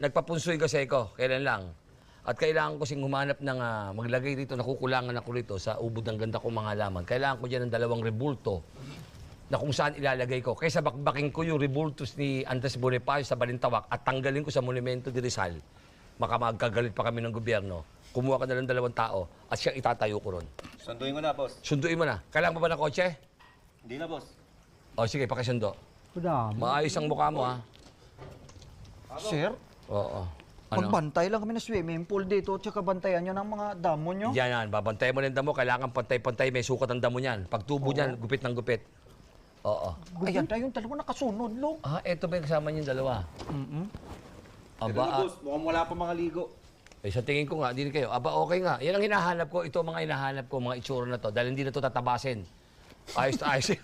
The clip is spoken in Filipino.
nagpapunsoy kasi ako, kailan lang. At kailangan ko sing humanap ng maglagay dito, nakukulangan ako rito sa ubod ng ganda kong mga halaman. Kailangan ko dyan ng 2 rebulto na kung saan ilalagay ko. Kaysa bakbaking ko yung rebultos ni Andres Bonifacio sa Balintawak at tanggalin ko sa Monumento de Rizal, magkagalit pa kami ng gobyerno. Kumuha ka na ng 2 tao at siyang itatayo ko ron. Sunduin ko na, boss. Sunduin mo na. Kailangan pa ba ng kotse? Hindi na, boss. O sige, pakisundo. Madami. Maayos ang mukha mo, ha? Sir, Oo. magbantay lang kami na swimming pool dito, tsaka bantayan nyo ng mga damo nyo. Yan. Babantayan mo ng damo. Kailangan pantay-pantay. May sukat ang damo niyan. Pagtubo niyan, gupit ng gupit. Oo. Ayan tayo, yung dalawa nakasunod, lo. Eto ba yung kasama niyong dalawa? Ito Aba, na, boss. Mukhang wala pa mga ligo. sa tingin ko nga, hindi kayo. Aba, okay nga. Yan ang hinahanap ko. Ito ang mga hinahanap ko, mga itsura na to. Dahil hindi na to tatabasin. Ayos na ayos.